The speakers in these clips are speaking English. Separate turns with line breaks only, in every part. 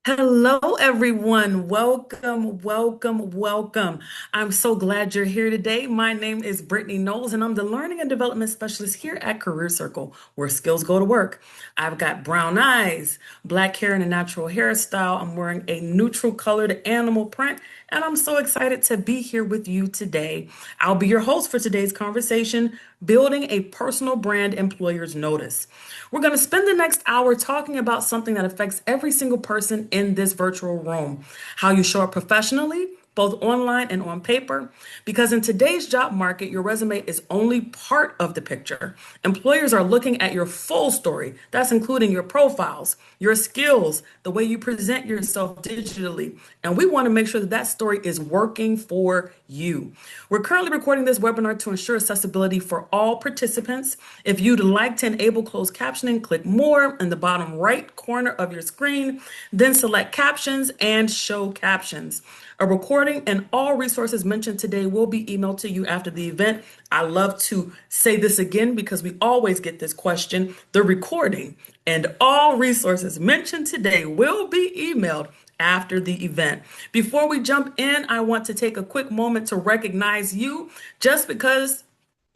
Hello, everyone. Welcome, welcome, welcome. I'm so glad you're here today. My name is Brittany Knowles, and I'm the Learning and Development Specialist here at CareerCircle, where skills go to work. I've got brown eyes, black hair, and a natural hairstyle. I'm wearing a neutral colored animal print, and I'm so excited to be here with you today. I'll be your host for today's conversation, Building a Personal Brand Employer's Notice. We're going to spend the next hour talking about something that affects every single person in this virtual room, how you show up professionally, both online and on paper. Because in today's job market, your resume is only part of the picture. Employers are looking at your full story. That's including your profiles, your skills, the way you present yourself digitally. And we want to make sure that that story is working for you. We're currently recording this webinar to ensure accessibility for all participants. If you'd like to enable closed captioning, click more in the bottom right corner of your screen, then select captions and show captions. A recording and all resources mentioned today will be emailed to you after the event. I love to say this again because we always get this question. The recording and all resources mentioned today will be emailed after the event. Before we jump in, I want to take a quick moment to recognize you just because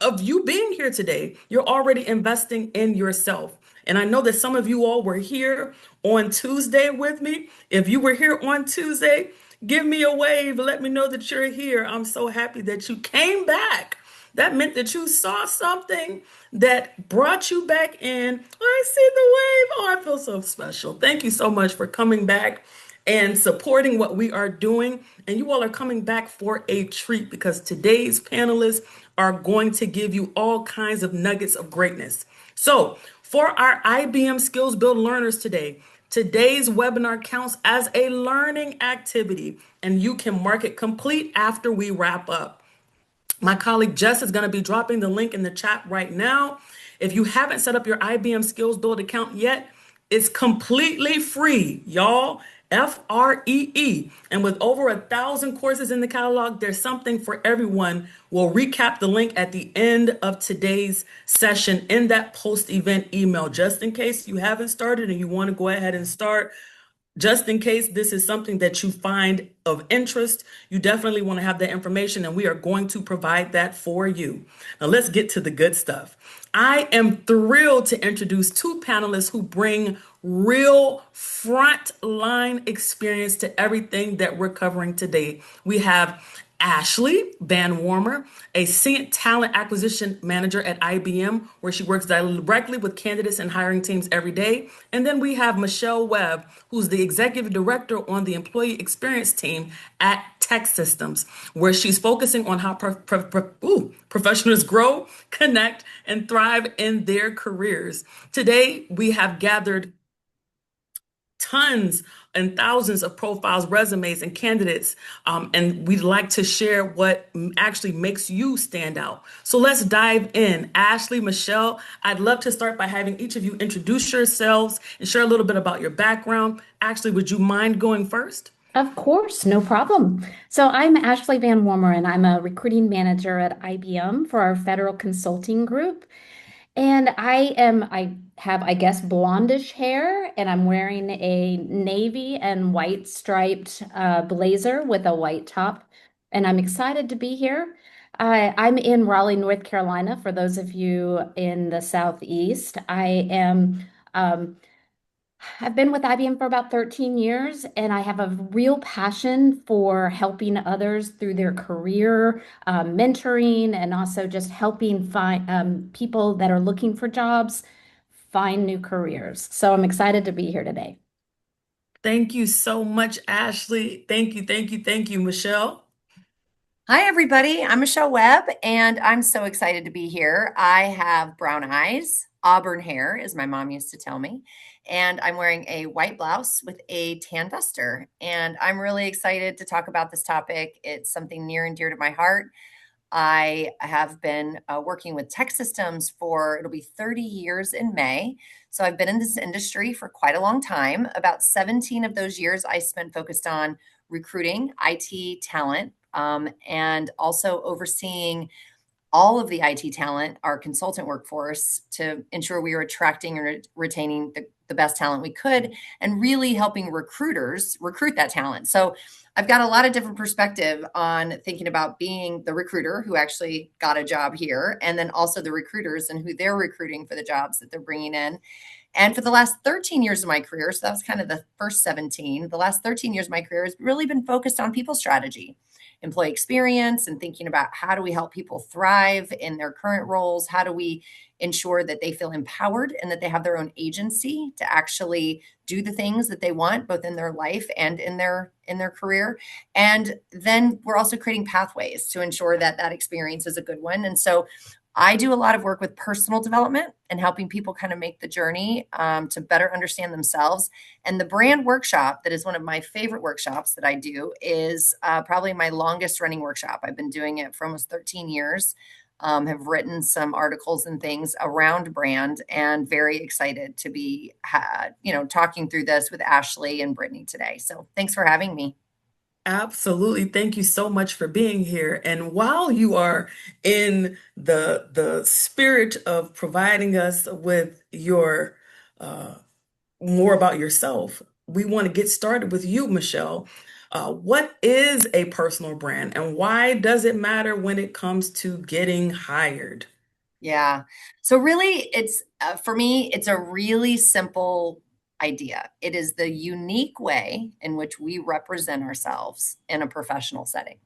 of you being here today. You're already investing in yourself. And I know that some of you all were here on Tuesday with me. If you were here on Tuesday, give me a wave. Let me know that you're here. I'm so happy that you came back. That meant that you saw something that brought you back in. I see the wave. Oh, I feel so special. Thank you so much for coming back and supporting what we are doing. And you all are coming back for a treat because today's panelists are going to give you all kinds of nuggets of greatness. So, for our IBM Skills Build learners today, today's webinar counts as a learning activity, and you can mark it complete after we wrap up. My colleague Jess is going to be dropping the link in the chat right now. If you haven't set up your IBM Skills Build account yet, it's completely free, y'all. FREE. And with over 1,000 courses in the catalog, there's something for everyone. We'll recap the link at the end of today's session in that post-event email, just in case you haven't started and you want to go ahead and start. Just in case this is something that you find of interest, you definitely want to have that information, and we are going to provide that for you. Now, let's get to the good stuff. I am thrilled to introduce two panelists who bring real frontline experience to everything that we're covering today. We have Ashley Van Warmer, a senior talent acquisition manager at IBM, where she works directly with candidates and hiring teams every day. And then we have Michelle Webb, who's the executive director on the employee experience team at TEKsystems, where she's focusing on how professionals grow, connect, and thrive in their careers. Today, we have gathered tons and thousands of profiles, resumes, and candidates. And we'd like to share what actually makes you stand out. So let's dive in. Ashley, Michelle, I'd love to start by having each of you introduce yourselves and share a little bit about your background. Ashley, would you mind going first?
Of course, no problem. So I'm Ashley Van Warmer, and I'm a recruiting manager at IBM for our federal consulting group. And I have, I guess, blondish hair, and I'm wearing a navy and white striped blazer with a white top. And I'm excited to be here. I'm in Raleigh, North Carolina, for those of you in the Southeast. Um, I've been with IBM for about 13 years, and I have a real passion for helping others through their career, mentoring, and also just helping find people that are looking for jobs find new careers. So I'm excited to be here today.
Thank you so much, Ashley. Thank you, thank you, thank you, Michelle.
Hi, everybody. I'm Michelle Webb, and I'm so excited to be here. I have brown eyes, auburn hair, as my mom used to tell me, and I'm wearing a white blouse with a tan duster. And I'm really excited to talk about this topic. It's something near and dear to my heart. I have been working with TEKsystems for, it'll be 30 years in May. So I've been in this industry for quite a long time. About 17 of those years I spent focused on recruiting IT talent and also overseeing all of the IT talent, our consultant workforce, to ensure we are attracting and retaining the best talent we could and really helping recruiters recruit that talent. So I've got a lot of different perspective on thinking about being the recruiter who actually got a job here, and then also the recruiters and who they're recruiting for the jobs that they're bringing in. And for the last 13 years of my career, so that was kind of the first 17, the last 13 years of my career has really been focused on people strategy, employee experience, and thinking about how do we help people thrive in their current roles? How do we ensure that they feel empowered and that they have their own agency to actually do the things that they want, both in their life and in their career? And then we're also creating pathways to ensure that that experience is a good one. And so I do a lot of work with personal development and helping people kind of make the journey to better understand themselves. And the brand workshop, that is one of my favorite workshops that I do, is probably my longest running workshop. I've been doing it for almost 13 years, have written some articles and things around brand, and very excited to be talking through this with Ashley and Brittany today. So thanks for having me.
Absolutely. Thank you so much for being here. And while you are in the spirit of providing us with your more about yourself, we want to get started with you, Michelle. What is a personal brand and why does it matter when it comes to getting hired?
Yeah. So really, it's for me, it's a really simple idea. It is the unique way in which we represent ourselves in a professional setting.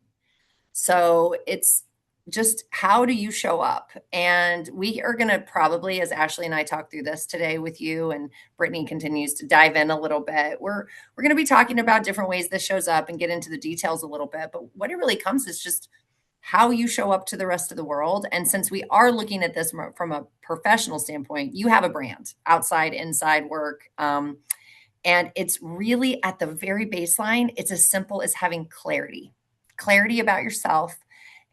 So it's just how do you show up? And we are going to probably, as Ashley and I talk through this today with you, and Brittany continues to dive in a little bit, we're going to be talking about different ways this shows up and get into the details a little bit. But what it really comes is just how you show up to the rest of the world. And since we are looking at this from a professional standpoint, you have a brand, outside, inside work. And it's really at the very baseline, it's as simple as having clarity about yourself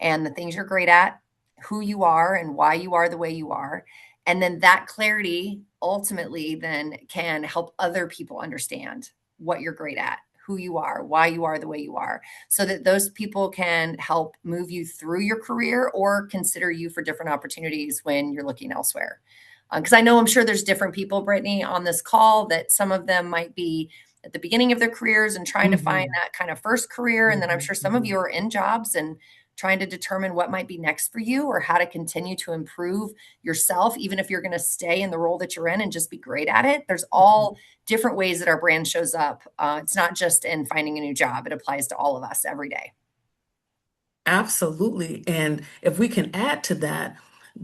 and the things you're great at, who you are and why you are the way you are. And then that clarity ultimately then can help other people understand what you're great at, who you are, why you are the way you are, so that those people can help move you through your career or consider you for different opportunities when you're looking elsewhere. Because I know I'm sure there's different people, Brittany, on this call, that some of them might be at the beginning of their careers and trying to find
Mhm,
that kind of first career. And then I'm
mhm,
sure some of
mhm.
you are in jobs and trying to determine what might be next for you or how to continue to improve yourself, even if you're going to stay in the role that you're in and just be great at it. There's all different ways that our brand shows up. It's not just in finding a new job, it applies to all of us every day.
Absolutely. And if we can add to that,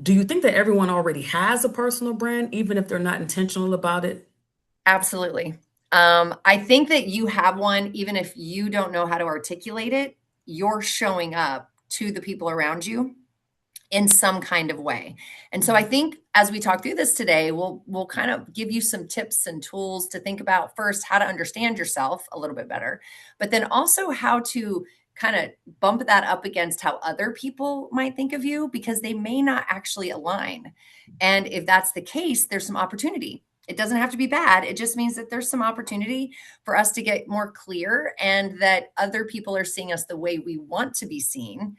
do you think that everyone already has a personal brand, even if they're not intentional about it?
Absolutely. I think that you have one, even if you don't know how to articulate it, you're showing up to the people around you in some kind of way. And so I
Mhm,
think as we talk through this today, we'll kind of give you some tips and tools to think about, first how to understand yourself a little bit better, but then also how to kind of bump that up against how other people might think of you, because they may not actually align. And if that's the case, there's some opportunity. It doesn't have to be bad. It just means that there's some opportunity for us to get more clear and that other people are seeing us the way we want to be seen,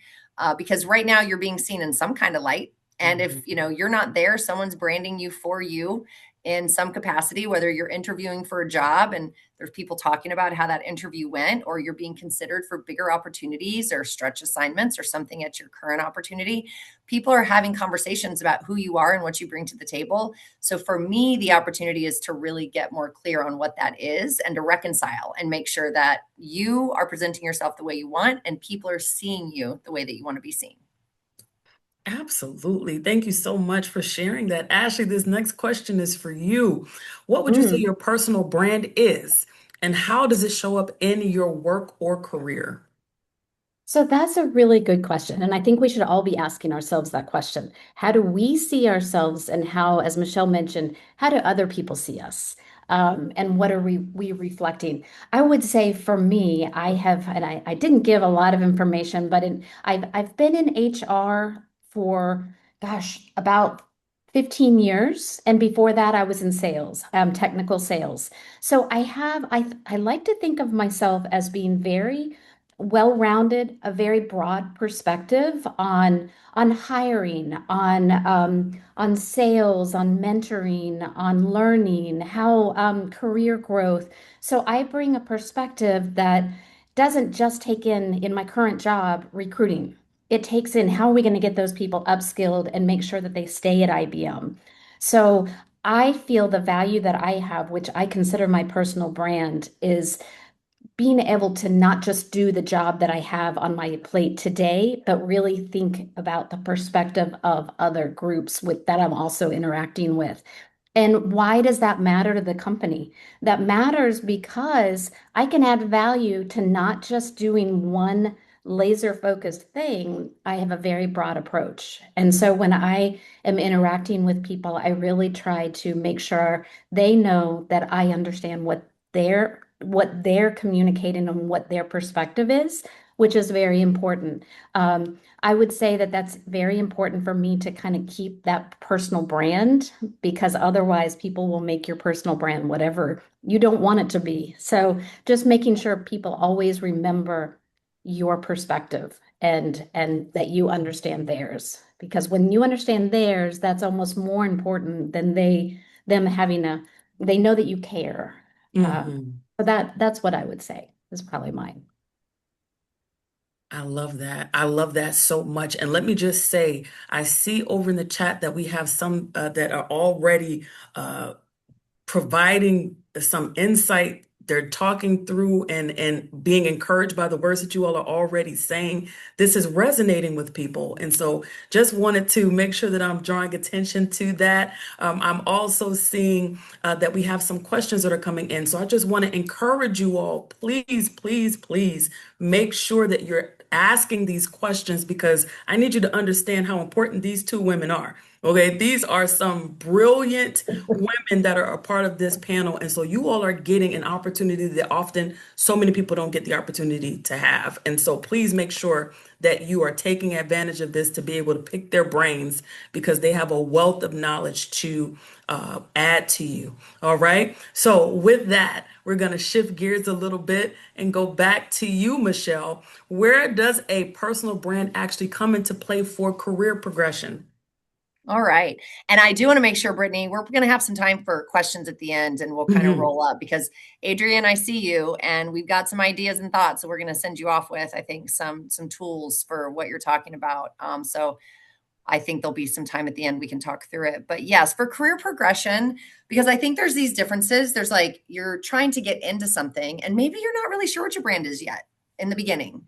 because right now you're being seen in some kind of light. And if
mhm.
you're not there, someone's branding you for you in some capacity, whether you're interviewing for a job and there's people talking about how that interview went, or you're being considered for bigger opportunities or stretch assignments or something at your current opportunity. People are having conversations about who you are and what you bring to the table. So for me, the opportunity is to really get more clear on what that is and to reconcile and make sure that you are presenting yourself the way you want and people are seeing you the way that you want to be seen.
Absolutely. Thank you so much for sharing that. Ashley, this next question is for you. What would you say
Mm.
your personal brand is, and how does it show up in your work or career?
So that's a really good question. And I think we should all be asking ourselves that question. How do we see ourselves, and how, as Michelle mentioned, how do other people see us? And what are we reflecting? I would say for me, I have, and I didn't give a lot of information, but I've been in HR for, gosh, about 15 years. And before that, I was in sales, technical sales. So I like to think of myself as being very well-rounded, a very broad perspective on hiring, on sales, on mentoring, on learning, how career growth. So I bring a perspective that doesn't just take in my current job, recruiting. It takes in how are we going to get those people upskilled and make sure that they stay at IBM. So I feel the value that I have, which I consider my personal brand, is being able to not just do the job that I have on my plate today, but really think about the perspective of other groups with that I'm also interacting with. And why does that matter to the company? That matters because I can add value to not just doing one laser focused thing. I have a very broad approach. And so when I am interacting with people, I really try to make sure they know that I understand what they're communicating and what their perspective is, which is very important. I would say that that's very important for me to kind of keep that personal brand because otherwise people will make your personal brand whatever you don't want it to be. So just making sure people always remember your perspective and that you understand theirs. Because when you understand theirs, that's almost more important than them having they know that you care.
Hmm.
So that's what I would say is probably mine.
I love that. I love that so much. And let me just say, I see over in the chat that we have some that are already providing some insight. They're talking through and being encouraged by the words that you all are already saying. This is resonating with people. And so just wanted to make sure that I'm drawing attention to that. I'm also seeing that we have some questions that are coming in. So I just want to encourage you all, please, please, please make sure that you're asking these questions because I need you to understand how important these two women are. Okay, these are some brilliant women that are a part of this panel. And so you all are getting an opportunity that often so many people don't get the opportunity to have. And so please make sure that you are taking advantage of this to be able to pick their brains because they have a wealth of knowledge to add to you. All right. So with that, we're going to shift gears a little bit and go back to you, Michelle. Where does a personal brand actually come into play for career progression?
All right. And I do want to make sure, Brittany, we're going to have some time for questions at the end and we'll kind of
Mhm.
roll up because Adrienne, I see you and we've got some ideas and thoughts that we're going to send you off with, I think, some tools for what you're talking about. So I think there'll be some time at the end we can talk through it. But yes, for career progression, because I think there's these differences. There's like you're trying to get into something and maybe you're not really sure what your brand is yet in the beginning.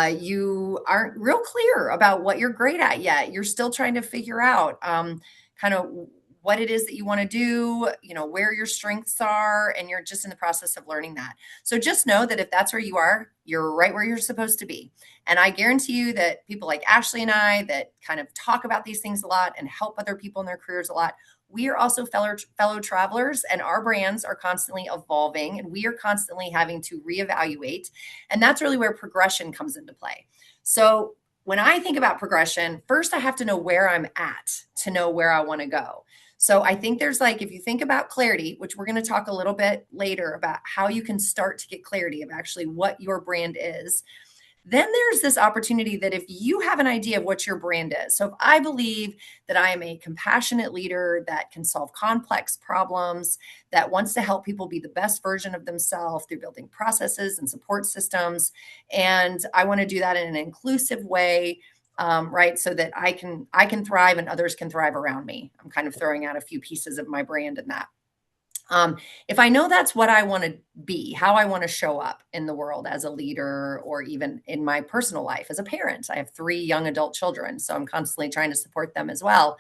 You aren't real clear about what you're great at yet. You're still trying to figure out kind of what it is that you want to do, where your strengths are, and you're just in the process of learning that. So just know that if that's where you are, you're right where you're supposed to be. And I guarantee you that people like Ashley and I that kind of talk about these things a lot and help other people in their careers a lot, we are also fellow travelers and our brands are constantly evolving and we are constantly having to reevaluate. And that's really where progression comes into play. So when I think about progression, first I have to know where I'm at to know where I want to go. So I think there's like, if you think about clarity, which we're going to talk a little bit later about how you can start to get clarity of actually what your brand is. Then there's this opportunity that if you have an idea of what your brand is, so if I believe that I am a compassionate leader that can solve complex problems, that wants to help people be the best version of themselves through building processes and support systems, and I want to do that in an inclusive way, right? So that I can thrive and others can thrive around me. I'm kind of throwing out a few pieces of my brand in that. If I know that's what I want to be, how I want to show up in the world as a leader, or even in my personal life as a parent, I have 3 young adult children, so I'm constantly trying to support them as well.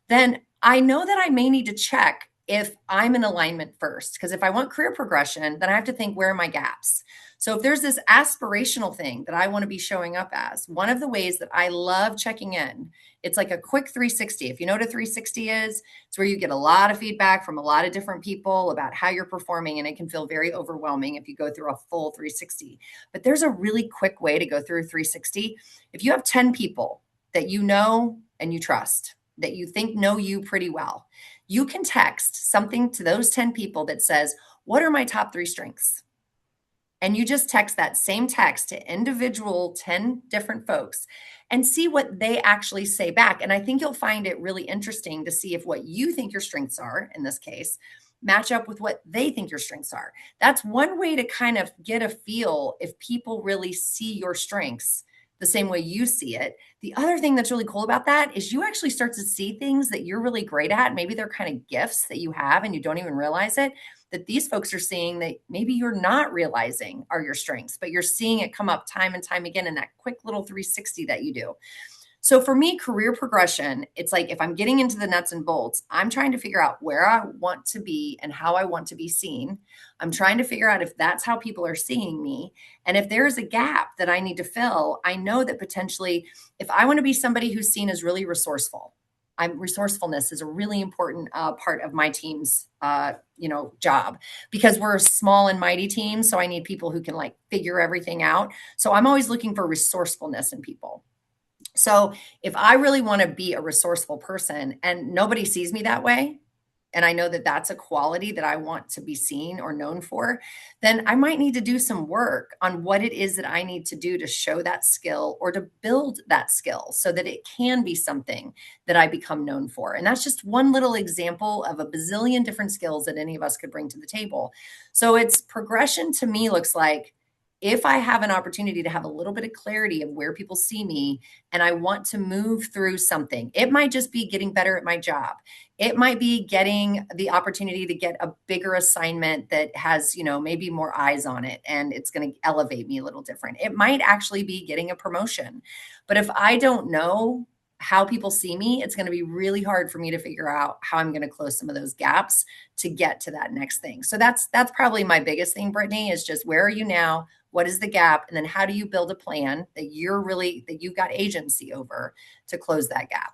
Then I know that I may need to check if I'm in alignment first. Because if I want career progression, then I have to think, where are my gaps? So if there's this aspirational thing that I want to be showing up as, one of the ways that I love checking in, it's like a quick 360. If you know what a 360 is, it's where you get a lot of feedback from a lot of different people about how you're performing. And it can feel very overwhelming if you go through a full 360. But there's a really quick way to go through 360. If you have 10 people that you know and you trust, that you think know you pretty well, you can text something to those 10 people that says, what are my top 3 strengths? and you just text that same text to individual 10 different folks and see what they actually say back. And I think you'll find it really interesting to see if what you think your strengths are, in this case, match up with what they think your strengths are. That's one way to kind of get a feel if people really see your strengths the same way you see it. The other thing that's really cool about that is you actually start to see things that you're really great at. Maybe they're kind of gifts that you have and you don't even realize it, that these folks are seeing that maybe you're not realizing are your strengths, but you're seeing it come up time and time again in that quick little 360 that you do. So for me, career progression, it's like if I'm getting into the nuts and bolts, I'm trying to figure out where I want to be and how I want to be seen. I'm trying to figure out if that's how people are seeing me. And if there's a gap that I need to fill, I know that potentially if I want to be somebody who's seen as really resourceful, resourcefulness is a really important part of my team's job, because we're a small and mighty team. So I need people who can like figure everything out. So I'm always looking for resourcefulness in people. So if I really want to be a resourceful person and nobody sees me that way, and I know that that's a quality that I want to be seen or known for, then I might need to do some work on what it is that I need to do to show that skill or to build that skill so that it can be something that I become known for. And that's just one little example of a bazillion different skills that any of us could bring to the table. So it's progression to me looks like, if I have an opportunity to have a little bit of clarity of where people see me and I want to move through something, it might just be getting better at my job. It might be getting the opportunity to get a bigger assignment that has, maybe more eyes on it and it's going to elevate me a little different. It might actually be getting a promotion. But if I don't know how people see me, it's going to be really hard for me to figure out how I'm going to close some of those gaps to get to that next thing. So that's probably my biggest thing, Brittany, is just where are you now? What is the gap? And then how do you build a plan that you've got agency over to close that gap?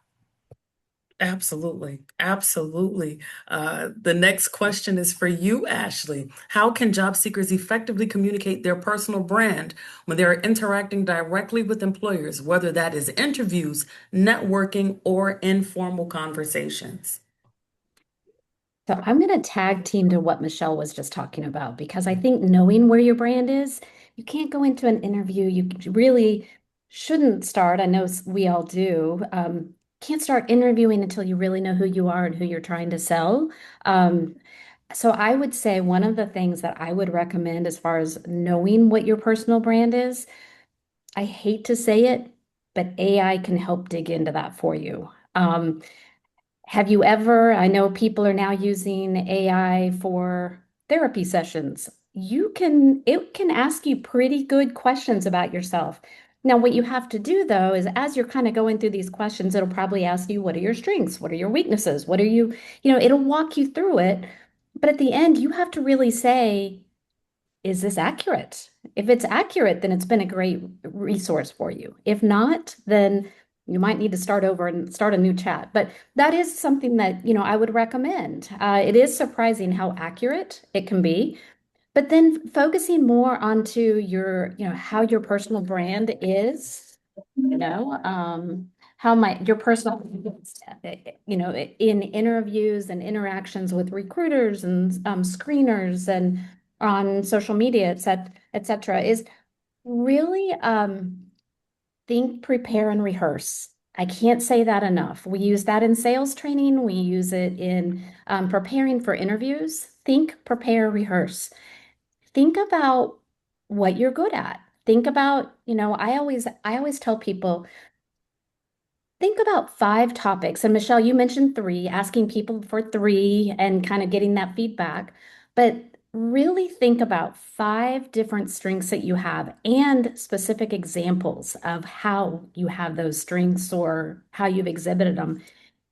Absolutely. Absolutely. The next question is for you, Ashley. How can job seekers effectively communicate their personal brand when they are interacting directly with employers, whether that is interviews, networking, or informal conversations?
So I'm going to tag team to what Michelle was just talking about, because I think knowing where your brand is, you can't go into an interview. You really shouldn't start. I know we all do. Can't start interviewing until you really know who you are and who you're trying to sell. So I would say one of the things that I would recommend as far as knowing what your personal brand is, I hate to say it, but AI can help dig into that for you. Have you ever, I know people are now using AI for therapy sessions. It can ask you pretty good questions about yourself. Now, what you have to do though is as you're kind of going through these questions, it'll probably ask you, what are your strengths? What are your weaknesses? What are it'll walk you through it. But at the end, you have to really say, is this accurate? If it's accurate, then it's been a great resource for you. If not, then you might need to start over and start a new chat. But that is something that, I would recommend. It is surprising how accurate it can be, but then focusing more onto how your personal brand is, how your personal, in interviews and interactions with recruiters and screeners and on social media, et cetera, is really think, prepare, and rehearse. I can't say that enough. We use that in sales training. We use it in preparing for interviews. Think, prepare, rehearse. Think about what you're good at. Think about, I always tell people, think about 5 topics. And Michelle, you mentioned 3, asking people for 3 and kind of getting that feedback. But really think about 5 different strengths that you have and specific examples of how you have those strengths or how you've exhibited them.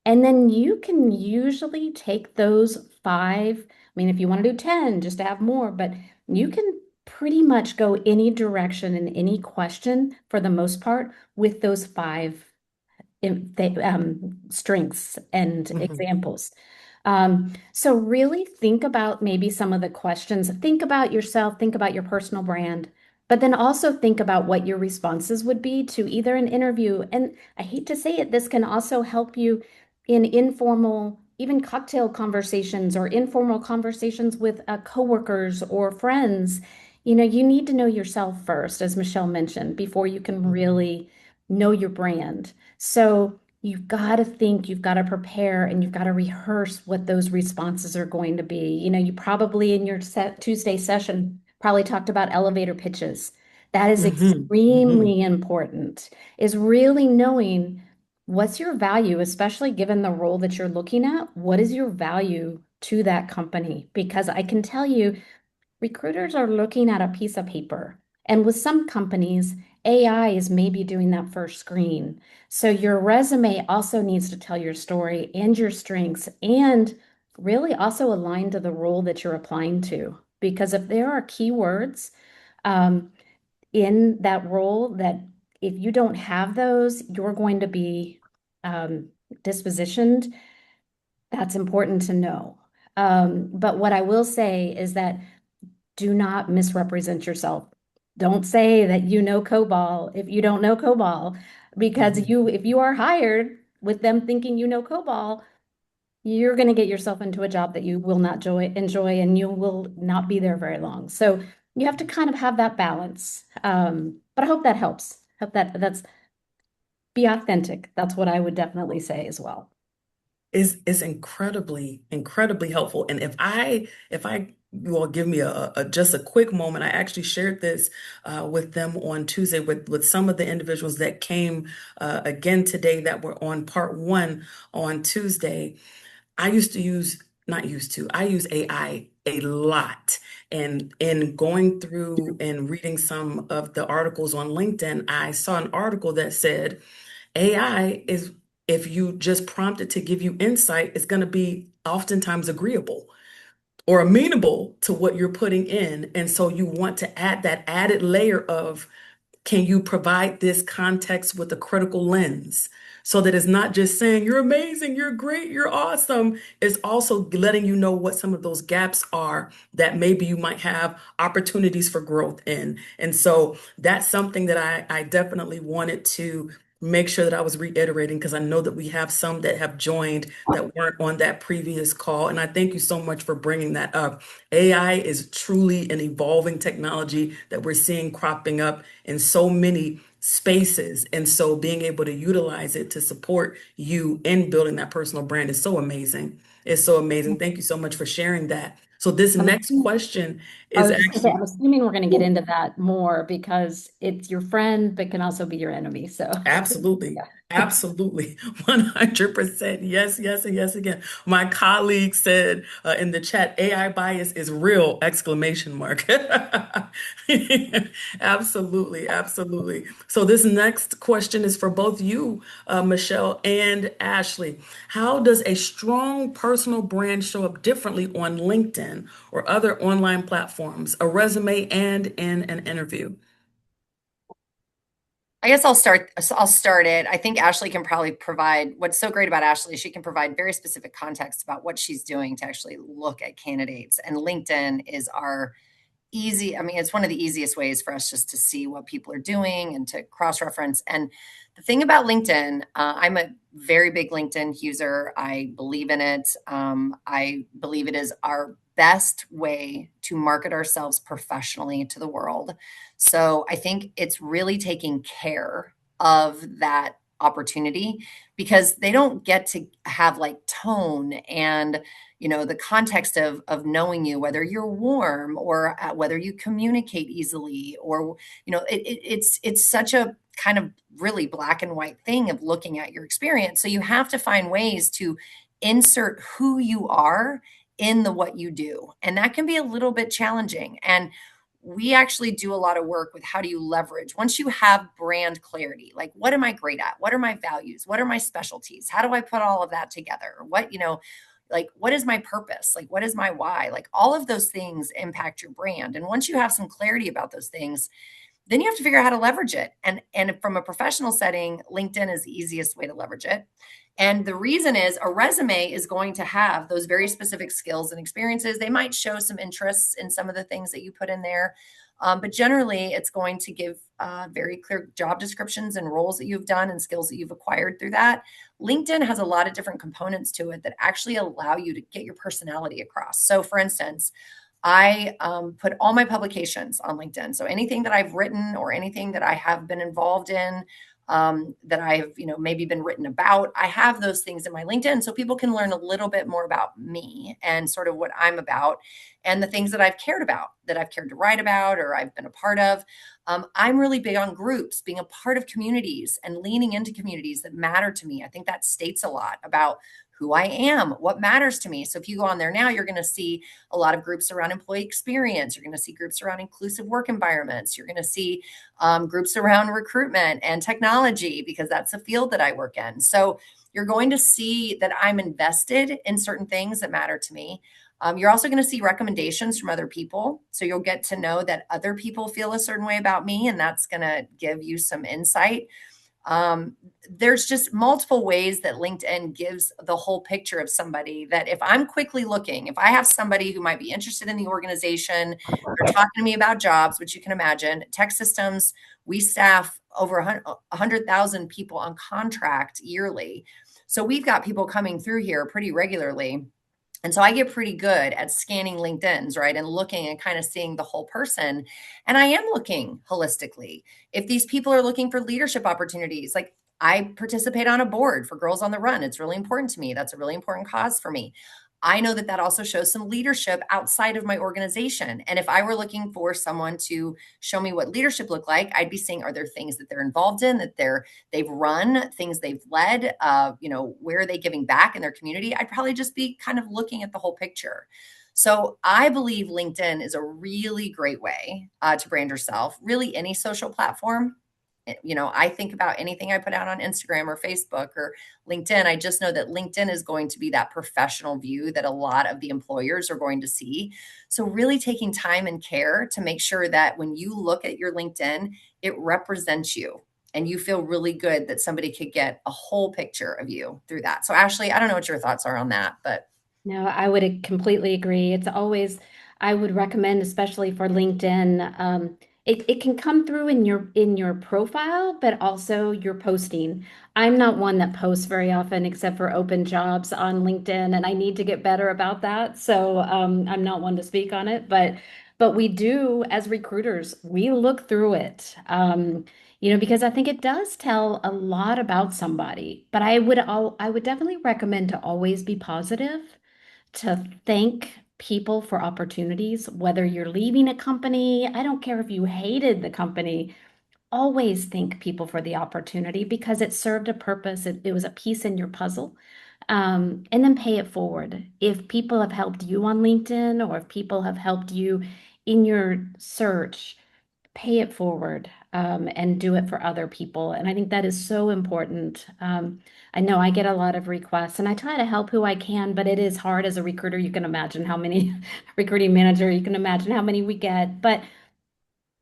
And then you can usually take those 5. I mean, if you want to do 10, just to have more, but you can pretty much go any direction in any question for the most part with those 5 strengths and examples. So really think about maybe some of the questions. Think about yourself, think about your personal brand, but then also think about what your responses would be to either an interview. And I hate to say it, this can also help you in informal, even cocktail conversations or informal conversations with coworkers or friends. you need to know yourself first, as Michelle mentioned, before you can really know your brand. So you've got to think, you've got to prepare, and you've got to rehearse what those responses are going to be. You probably in your Tuesday session probably talked about elevator pitches. That is
Hmm. Hmm.
extremely important, is really knowing what's your value, especially given the role that you're looking at. What is your value to that company? Because I can tell you, recruiters are looking at a piece of paper. And with some companies, AI is maybe doing that first screen. So your resume also needs to tell your story and your strengths and really also align to the role that you're applying to. Because if there are keywords um, in that role that if you don't have those, you're going to be um, dispositioned, that's important to know. But what I will say is that do not misrepresent yourself. Don't say that you know COBOL if you don't know COBOL, because
Hmm.
if you are hired with them thinking you know COBOL, you're going to get yourself into a job that you will not enjoy, and you will not be there very long. So you have to kind of have that balance. But I hope that helps. Hope that's be authentic. That's what I would definitely say as well.
Is incredibly, incredibly helpful. And if I you all give me a just a quick moment, I actually shared this with them on Tuesday with some of the individuals that came again today that were on part one on Tuesday. I used to use, not used to, I use AI a lot. And in going through and reading some of the articles on LinkedIn, I saw an article that said AI is, if you just prompt it to give you insight, is going to be oftentimes agreeable or amenable to what you're putting in. And so you want to add that added layer of, can you provide this context with a critical lens so that it's not just saying you're amazing, you're great, you're awesome. It's also letting you know what some of those gaps are that maybe you might have opportunities for growth in. And so that's something that I definitely wanted to make sure that I was reiterating, because I know that we have some that have joined that weren't on that previous call. And I thank you so much for bringing that up. AI is truly an evolving technology that we're seeing cropping up in so many spaces. And so being able to utilize it to support you in building that personal brand is so amazing. It's so amazing. Thank you so much for sharing that. So this
I'm
next
assuming,
question
I
is
was just going to say,
actually,
I'm assuming we're going to get
oh,
into that more because it's your friend, but can also be your enemy. So,
absolutely.
yeah.
Absolutely. 100%. Yes, yes, and yes again. My colleague said in the chat, AI bias is real, exclamation mark. Absolutely, absolutely. So this next question is for both you, Michelle and Ashley. How does a strong personal brand show up differently on LinkedIn or other online platforms, a resume and in an interview?
I guess I'll start it. I think Ashley can probably provide what's so great about Ashley, she can provide very specific context about what she's doing to actually look at candidates. And LinkedIn is our easy, I mean, it's one of the easiest ways for us just to see what people are doing and to cross-reference. And the thing about LinkedIn, I'm a very big LinkedIn user. I believe in it. I believe it is our best way to market ourselves professionally to the world. So I think it's really taking care of that opportunity, because they don't get to have like tone and the context of knowing you, whether you're warm or whether you communicate easily, or it's such a kind of really black and white thing of looking at your experience. So you have to find ways to insert who you are in the what you do, and that can be a little bit challenging. And we actually do a lot of work with, how do you leverage once you have brand clarity, like what am I great at, what are my values, what are my specialties, how do I put all of that together, what like what is my purpose, like what is my why, like all of those things impact your brand. And once you have some clarity about those things, then you have to figure out how to leverage it. And from a professional setting, LinkedIn is the easiest way to leverage it. And the reason is, a resume is going to have those very specific skills and experiences. They might show some interests in some of the things that you put in there. But generally, it's going to give very clear job descriptions and roles that you've done and skills that you've acquired through that. LinkedIn has a lot of different components to it that actually allow you to get your personality across. So, for instance, I put all my publications on LinkedIn. So anything that I've written or anything that I have been involved in, that I've, maybe been written about, I have those things in my LinkedIn so people can learn a little bit more about me and sort of what I'm about and the things that I've cared about, that I've cared to write about or I've been a part of. I'm really big on groups, being a part of communities and leaning into communities that matter to me. I think that states a lot about who I am, what matters to me. So if you go on there now, you're going to see a lot of groups around employee experience. You're going to see groups around inclusive work environments. You're going to see groups around recruitment and technology, because that's a field that I work in. So you're going to see that I'm invested in certain things that matter to me. You're also going to see recommendations from other people. So you'll get to know that other people feel a certain way about me, and that's going to give you some insight. There's just multiple ways that LinkedIn gives the whole picture of somebody, that if I'm quickly looking, if I have somebody who might be interested in the organization, they're talking to me about jobs, which you can imagine. TEKsystems, we staff over 100,000 people on contract yearly. So we've got people coming through here pretty regularly. And so I get pretty good at scanning LinkedIn's, right? And looking and kind of seeing the whole person. And I am looking holistically. If these people are looking for leadership opportunities, like I participate on a board for Girls on the Run. It's really important to me. That's a really important cause for me. I know that that also shows some leadership outside of my organization. And if I were looking for someone to show me what leadership looked like, I'd be saying, are there things that they're involved in, that they've run, things they've led, where are they giving back in their community? I'd probably just be kind of looking at the whole picture. So I believe LinkedIn is a really great way to brand yourself, really any social platform. I think about anything I put out on Instagram or Facebook or LinkedIn. I just know that LinkedIn is going to be that professional view that a lot of the employers are going to see. So really taking time and care to make sure that when you look at your LinkedIn, it represents you and you feel really good that somebody could get a whole picture of you through that. So Ashley, I don't know what your thoughts are on that, but
No, I would completely agree. It's always, I would recommend, especially for LinkedIn, it can come through in your profile, but also your posting. I'm not one that posts very often except for open jobs on LinkedIn, and I need to get better about that. So I'm not one to speak on it, but we do, as recruiters, we look through it. Because I think it does tell a lot about somebody. But I would definitely recommend to always be positive, to thank people for opportunities, whether you're leaving a company. I don't care if you hated the company, always thank people for the opportunity because it served a purpose. It was a piece in your puzzle. And then pay it forward. If people have helped you on LinkedIn or if people have helped you in your search, pay it forward, and do it for other people. And I think that is so important. I know I get a lot of requests and I try to help who I can, but it is hard as a recruiter. You can imagine how many recruiting manager, you can imagine how many we get. But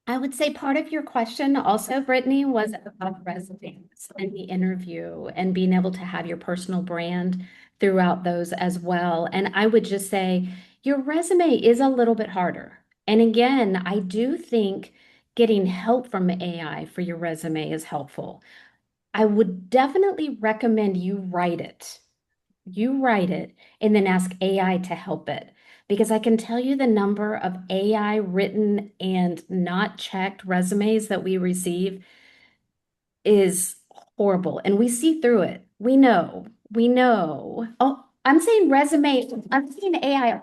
I would say part of your question also, Brittany, was about resumes and the interview and being able to have your personal brand throughout those as well. And I would just say your resume is a little bit harder. And again, I do think getting help from AI for your resume is helpful. I would definitely recommend you write it. You write it and then ask AI to help it. Because I can tell you the number of AI written and not checked resumes that we receive is horrible. And we see through it. We know. We know. Oh, I'm saying resume. I'm saying AI.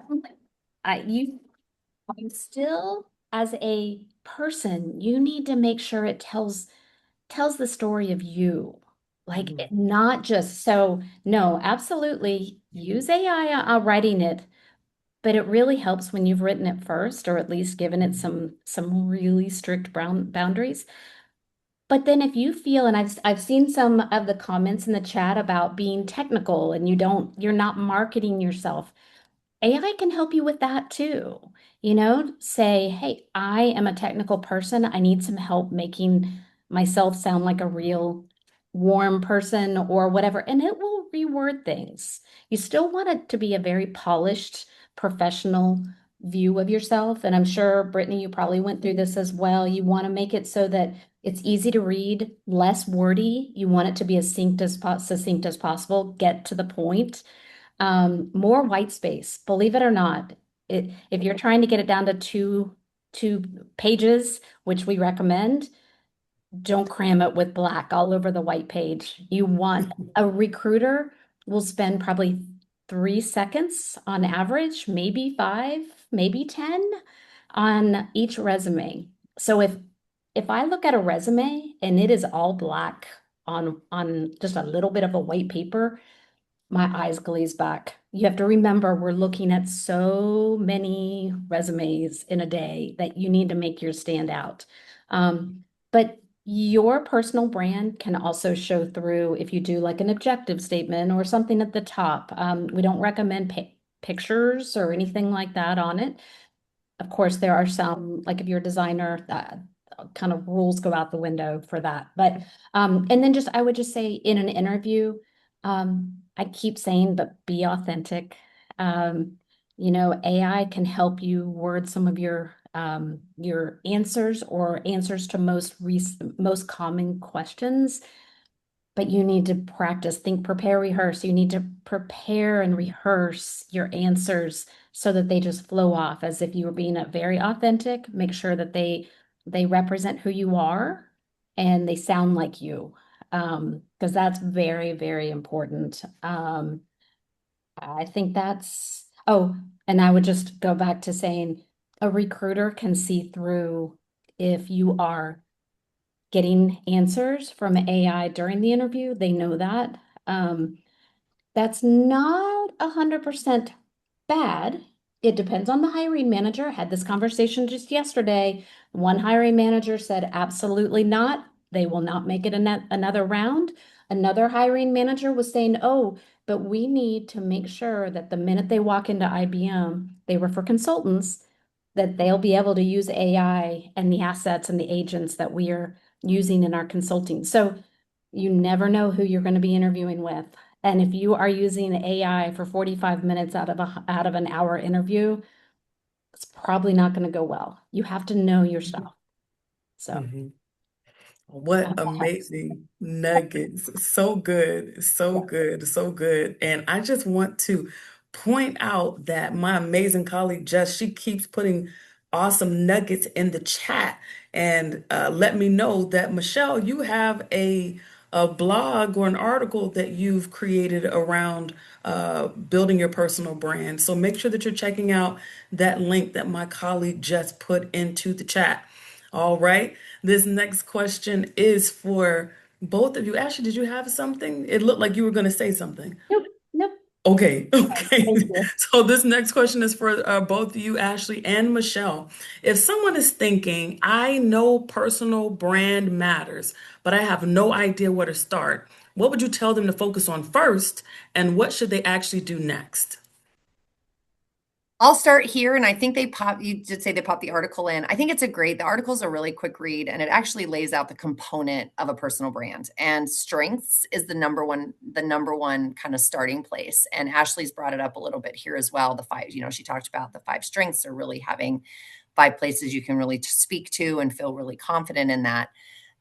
You still, as a person, you need to make sure it tells the story of you. Like not just so, no, absolutely use AI writing it, but it really helps when you've written it first, or at least given it some really strict boundaries. But then if you feel, and I've seen some of the comments in the chat about being technical and you're not marketing yourself. AI can help you with that too. Say, hey, I am a technical person. I need some help making myself sound like a real warm person or whatever. And it will reword things. You still want it to be a very polished, professional view of yourself. And I'm sure, Brittany, you probably went through this as well. You want to make it so that it's easy to read, less wordy. You want it to be as succinct as possible, get to the point. More white space, believe it or not. If you're trying to get it down to two pages, which we recommend, don't cram it with black all over the white page. You want a recruiter will spend probably 3 seconds on average, maybe five, maybe 10 on each resume. So if I look at a resume and it is all black on just a little bit of a white paper, my eyes glaze back. You have to remember we're looking at so many resumes in a day that you need to make yours stand out. But your personal brand can also show through if you do like an objective statement or something at the top. We don't recommend pictures or anything like that on it. Of course, there are some, like if you're a designer, that kind of rules go out the window for that. But and then I would just say in an interview, I keep saying, but be authentic. Um, AI can help you word some of your answers or answers to most common questions, but you need to practice, think, prepare, rehearse. You need to prepare and rehearse your answers so that they just flow off as if you were being very authentic. Make sure that they represent who you are and they sound like you. Because that's very, very important. I think and I would just go back to saying a recruiter can see through if you are getting answers from AI during the interview. They know that. Um, that's not 100% bad. It depends on the hiring manager. I had this conversation just yesterday. One hiring manager said, absolutely not. They will not make it another round. Another hiring manager was saying, oh, but we need to make sure that the minute they walk into IBM, they were for consultants, that they'll be able to use AI and the assets and the agents that we are using in our consulting. So you never know who you're going to be interviewing with. And if you are using AI for 45 minutes out of an hour interview, it's probably not going to go well. You have to know your stuff. So
Mhm.
I
What
hope that helps.
amazing nuggets. So good, so
Yeah.
good, so good. And I just want to point out that my amazing colleague Jess, she keeps putting awesome nuggets in the chat and let me know that Michelle, you have a blog or an article that you've created around building your personal brand. So make sure that you're checking out that link that my colleague Jess put into the chat. All right. This next question is for both of you. Ashley, did you have something? It looked like you were going to say something.
Nope, nope.
Okay, okay.
Thank you.
So this next question is for both you, Ashley and Michelle. If someone is thinking, I know personal brand matters, but I have no idea where to start, what would you tell them to focus on first, and what should they actually do next?
I'll start here, and I think you did say they pop the article in. I think the article's a really quick read, and it actually lays out the component of a personal brand. And strengths is the number one kind of starting place. And Ashley's brought it up a little bit here as well. The five, she talked about the five strengths are really having five places you can really speak to and feel really confident in that.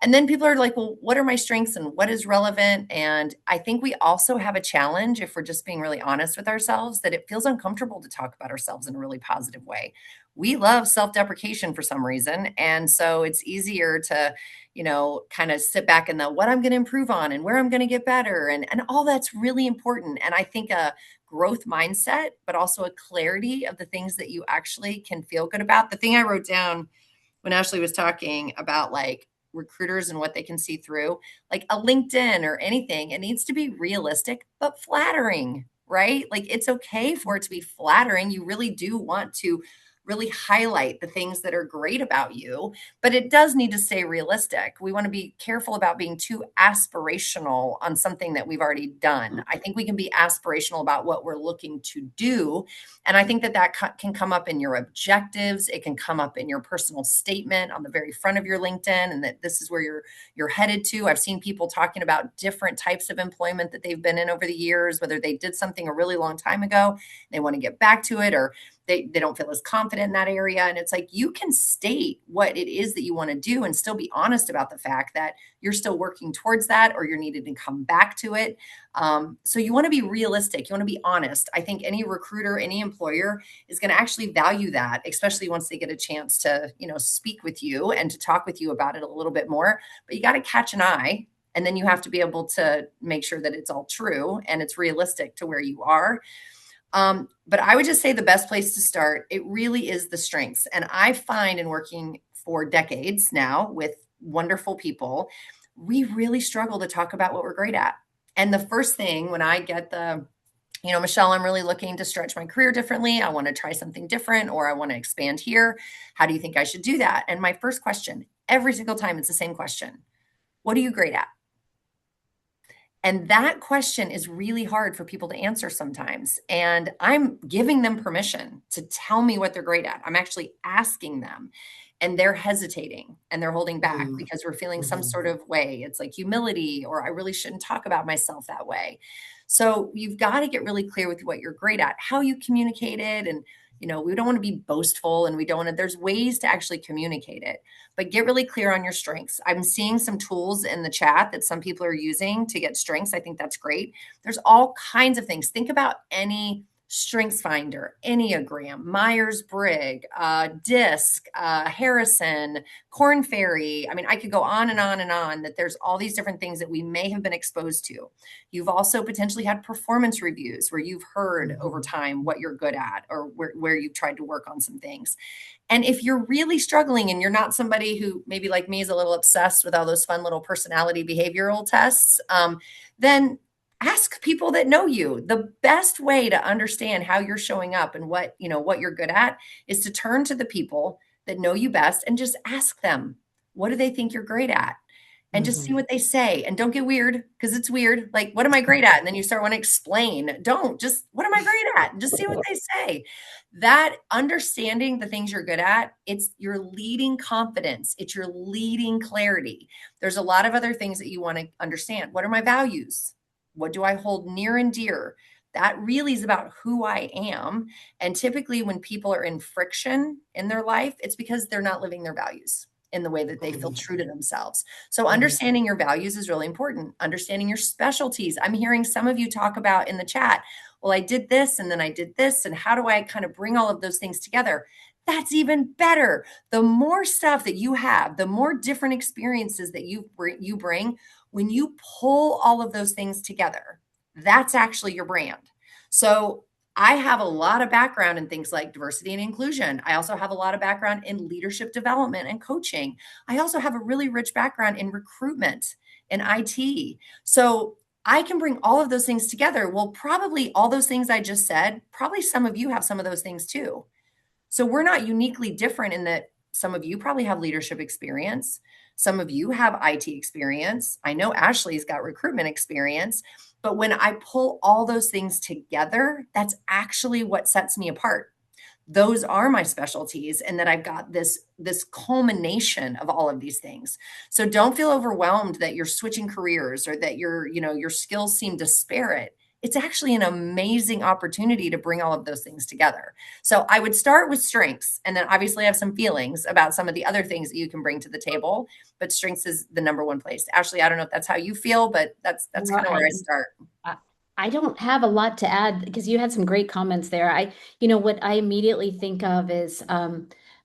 And then people are like, well, what are my strengths and what is relevant? And I think we also have a challenge, if we're just being really honest with ourselves, that it feels uncomfortable to talk about ourselves in a really positive way. We love self deprecation for some reason. And so it's easier to, kind of sit back in the what I'm going to improve on and where I'm going to get better. And all that's really important. And I think a growth mindset, but also a clarity of the things that you actually can feel good about. The thing I wrote down when Ashley was talking about like recruiters and what they can see through, like a LinkedIn or anything, it needs to be realistic, but flattering, right? Like it's okay for it to be flattering. You really do want to really highlight the things that are great about you, but it does need to stay realistic. We want to be careful about being too aspirational on something that we've already done. I think we can be aspirational about what we're looking to do, and I think that can come up in your objectives. It can come up in your personal statement on the very front of your LinkedIn, and that this is where you're headed to. I've seen people talking about different types of employment that they've been in over the years, whether they did something a really long time ago, they want to get back to it, or they don't feel as confident in that area. And it's like, you can state what it is that you want to do and still be honest about the fact that you're still working towards that, or you're needed to come back to it. So you want to be realistic. You want to be honest. I think any recruiter, any employer is going to actually value that, especially once they get a chance to, speak with you and to talk with you about it a little bit more. But you got to catch an eye, and then you have to be able to make sure that it's all true and it's realistic to where you are. But I would just say the best place to start, it really is the strengths. And I find in working for decades now with wonderful people, we really struggle to talk about what we're great at. And the first thing when I get Michelle, I'm really looking to stretch my career differently. I want to try something different, or I want to expand here. How do you think I should do that? And my first question, every single time, it's the same question. What are you great at? And that question is really hard for people to answer sometimes. And I'm giving them permission to tell me what they're great at. I'm actually asking them, and they're hesitating and they're holding back because we're feeling some sort of way. It's like humility, or I really shouldn't talk about myself that way. So you've got to get really clear with what you're great at, how you communicate it. And, we don't want to be boastful, and we don't want to, there's ways to actually communicate it, but get really clear on your strengths. I'm seeing some tools in the chat that some people are using to get strengths. I think that's great. There's all kinds of things. Think about any Strengths Finder, Enneagram, Myers-Briggs, DISC, Harrison, Korn Ferry. I mean, I could go on and on and on, that there's all these different things that we may have been exposed to. You've also potentially had performance reviews where you've heard over time what you're good at, or where you've tried to work on some things. And if you're really struggling and you're not somebody who maybe like me is a little obsessed with all those fun little personality behavioral tests, then ask people that know you. The best way to understand how you're showing up and what you're good at is to turn to the people that know you best and just ask them, what do they think you're great at? And just see what they say. And don't get weird, because it's weird. Like, what am I great at? And then you start wanting to explain. Don't, just, what am I great at? And just see what they say. That understanding the things you're good at, it's your leading confidence. It's your leading clarity. There's a lot of other things that you want to understand. What are my values? What do I hold near and dear? That really is about who I am. And typically when people are in friction in their life, it's because they're not living their values in the way that they feel true to themselves. So understanding your values is really important. Understanding your specialties. I'm hearing some of you talk about in the chat, well, I did this and then I did this. And how do I kind of bring all of those things together? That's even better. The more stuff that you have, the more different experiences that you bring, when you pull all of those things together, that's actually your brand. So I have a lot of background in things like diversity and inclusion. I also have a lot of background in leadership development and coaching. I also have a really rich background in recruitment and IT. So I can bring all of those things together. Well, probably all those things I just said, probably some of you have some of those things too. So we're not uniquely different in that some of you probably have leadership experience. Some of you have IT experience. I know Ashley's got recruitment experience. But when I pull all those things together, that's actually what sets me apart. Those are my specialties, and that I've got this culmination of all of these things. So don't feel overwhelmed that you're switching careers, or that your skills seem disparate. It's actually an amazing opportunity to bring all of those things together. So I would start with strengths, and then obviously have some feelings about some of the other things that you can bring to the table. But strengths is the number one place. Ashley, I don't know if that's how you feel, but that's kind of where I start.
I, I don't have a lot to add because you had some great comments there. What I immediately think of is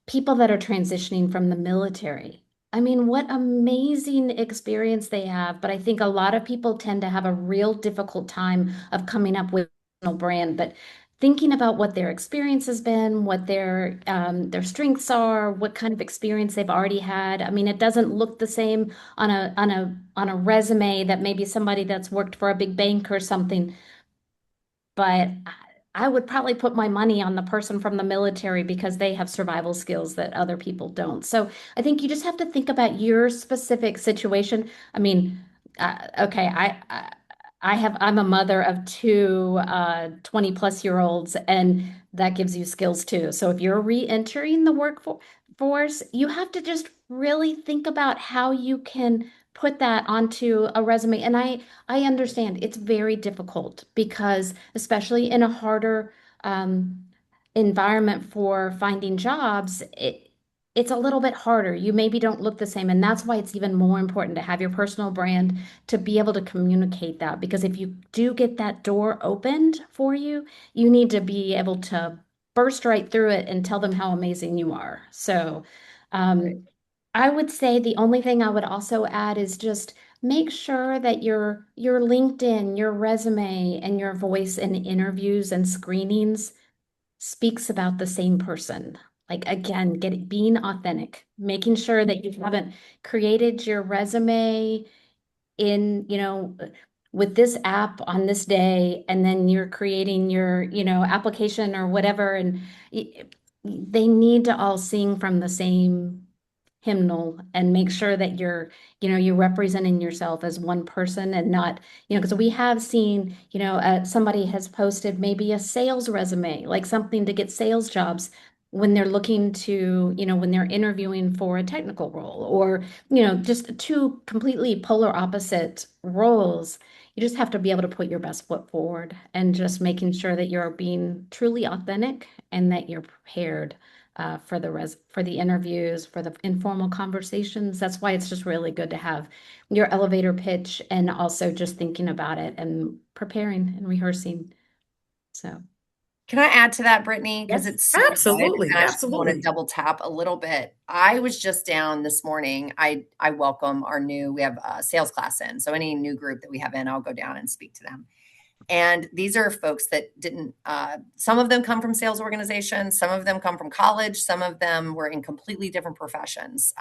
people that are transitioning from the military. I mean, what amazing experience they have. But I think a lot of people tend to have a real difficult time of coming up with a personal brand. But thinking about what their experience has been, what their strengths are, what kind of experience they've already had. I mean, it doesn't look the same on a resume that maybe somebody that's worked for a big bank or something. But I would probably put my money on the person from the military because they have survival skills that other people don't. So I think you just have to think about your specific situation. I mean, okay, I'm a mother of two 20 plus year olds, and that gives you skills too. So if you're re-entering the workforce, you have to just really think about how you can put that onto a resume. And I understand it's very difficult because especially in a harder um, environment for finding jobs, it's a little bit harder. You maybe don't look the same. And that's why it's even more important to have your personal brand to be able to communicate that. Because if you do get that door opened for you, you need to be able to burst right through it and tell them how amazing you are. So,
Right.
um, I would say the only thing I would also add is just make sure that your LinkedIn, your resume, and your voice in interviews and screenings speaks about the same person. Like again, being authentic, making sure that you haven't created your resume in, with this app on this day, and then you're creating your, application or whatever, and they need to all sing from the same hymnal and make sure that you're representing yourself as one person and not, because we have seen, somebody has posted maybe a sales resume, like something to get sales jobs when they're looking to, when they're interviewing for a technical role, or, just two completely polar opposite roles. You just have to be able to put your best foot forward and just making sure that you're being truly authentic and that you're prepared for the interviews, for the informal conversations. That's why it's just really good to have your elevator pitch and also just thinking about it and preparing and rehearsing. So,
Can I add to that, Brittany? Because
yes.
it's so good,
Absolutely,
and I just want to
absolutely.
double tap a little bit. I was just down this morning. I welcome our new. We have a sales class in, so any new group that we have in, I'll go down and speak to them. And these are folks that didn't. Some of them come from sales organizations. Some of them come from college. Some of them were in completely different professions.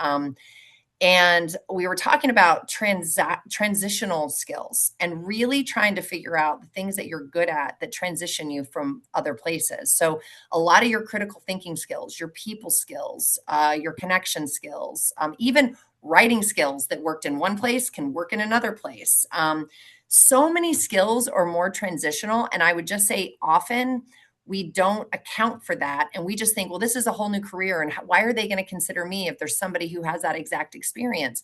And we were talking about transitional skills and really trying to figure out the things that you're good at that transition you from other places. So a lot of your critical thinking skills, your people skills, your connection skills, even writing skills that worked in one place can work in another place. So many skills are more transitional, and I would just say often we don't account for that, and we just think, well, this is a whole new career, and why are they going to consider me if there's somebody who has that exact experience?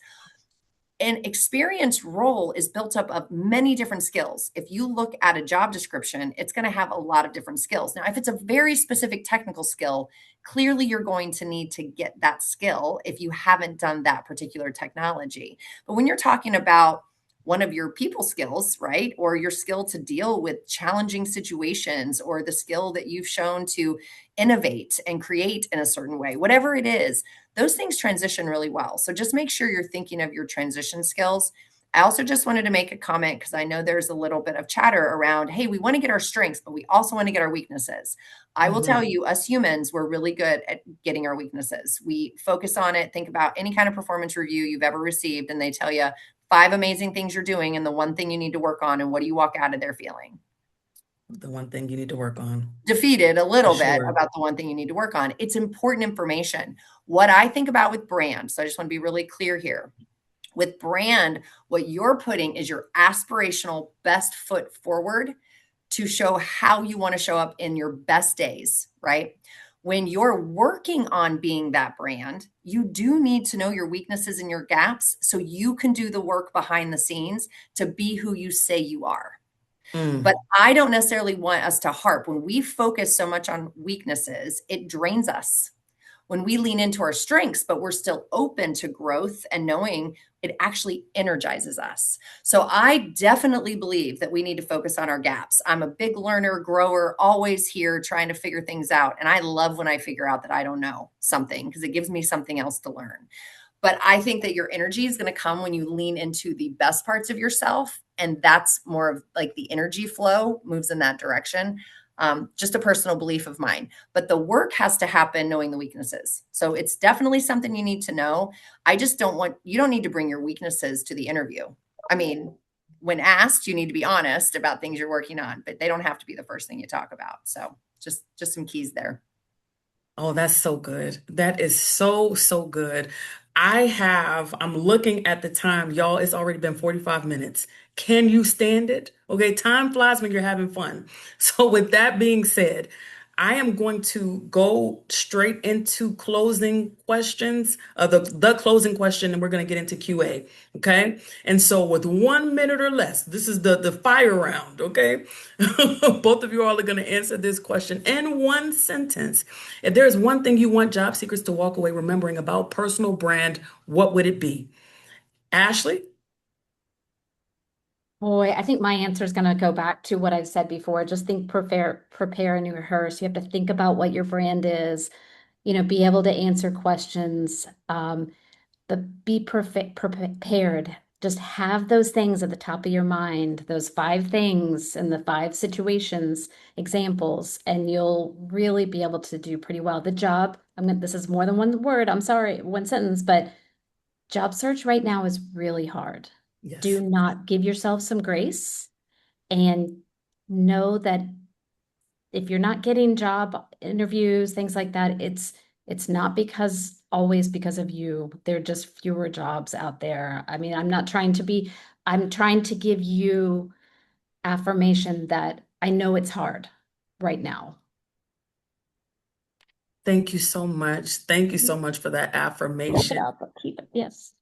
An experience role is built up of many different skills. If you look at a job description, it's going to have a lot of different skills. Now, if it's a very specific technical skill, clearly you're going to need to get that skill if you haven't done that particular technology. But when you're talking about one of your people skills, right? Or your skill to deal with challenging situations, or the skill that you've shown to innovate and create in a certain way, whatever it is, those things transition really well. So just make sure you're thinking of your transition skills. I also just wanted to make a comment because I know there's a little bit of chatter around, hey, we want to get our strengths, but we also want to get our weaknesses. I will tell
Mhm.
you, us humans, we're really good at getting our weaknesses. We focus on it. Think about any kind of performance review you've ever received, and they tell you five amazing things you're doing and the one thing you need to work on. And what do you walk out of there feeling?
The one thing you need to work on,
Defeated a
for
little bit
sure.
about the one thing you need to work on. It's important information. What I think about with brand, so I just want to be really clear here. With brand, what you're putting is your aspirational best foot forward to show how you want to show up in your best days, right? When you're working on being that brand, you do need to know your weaknesses and your gaps so you can do the work behind the scenes to be who you say you are. But
Mm.
I don't necessarily want us to harp. When we focus so much on weaknesses, it drains us. When we lean into our strengths, but we're still open to growth and knowing, it actually energizes us. So I definitely believe that we need to focus on our gaps. I'm a big learner, grower, always here trying to figure things out. And I love when I figure out that I don't know something because it gives me something else to learn. But I think that your energy is going to come when you lean into the best parts of yourself. And that's more of like the energy flow moves in that direction. Just a personal belief of mine. But the work has to happen knowing the weaknesses. So it's definitely something you need to know. I just don't want, you don't need to bring your weaknesses to the interview. I mean, when asked, you need to be honest about things you're working on, but they don't have to be the first thing you talk about. So just some keys there.
Oh, that's so good. That is so, so good. I'm looking at the time. Y'all, it's already been 45 minutes. Can you stand it? Okay, time flies when you're having fun. So, with that being said, I am going to go straight into closing questions, the closing question, and we're going to get into QA. Okay. And so with 1 minute or less, this is the fire round. Okay. Both of you all are going to answer this question in one sentence. If there's one thing you want job seekers to walk away remembering about personal brand, what would it be? Ashley?
Boy, I think my answer is going to go back to what I've said before. Just think, prepare and rehearse. You have to think about what your brand is, be able to answer questions, but be prepared. Just have those things at the top of your mind, those five things and the five situations, examples, and you'll really be able to do pretty well. The job, this is more than one word, I'm sorry, one sentence, but job search right now is really hard. Do
Yes.
not give yourself some grace and know that if you're not getting job interviews, things like that, it's not because always because of you. There are just fewer jobs out there. I mean, I'm trying to give you affirmation that I know it's hard right now.
Thank you so much. Thank you so
Keep
much for that
it
affirmation.
up, keep it. Yes.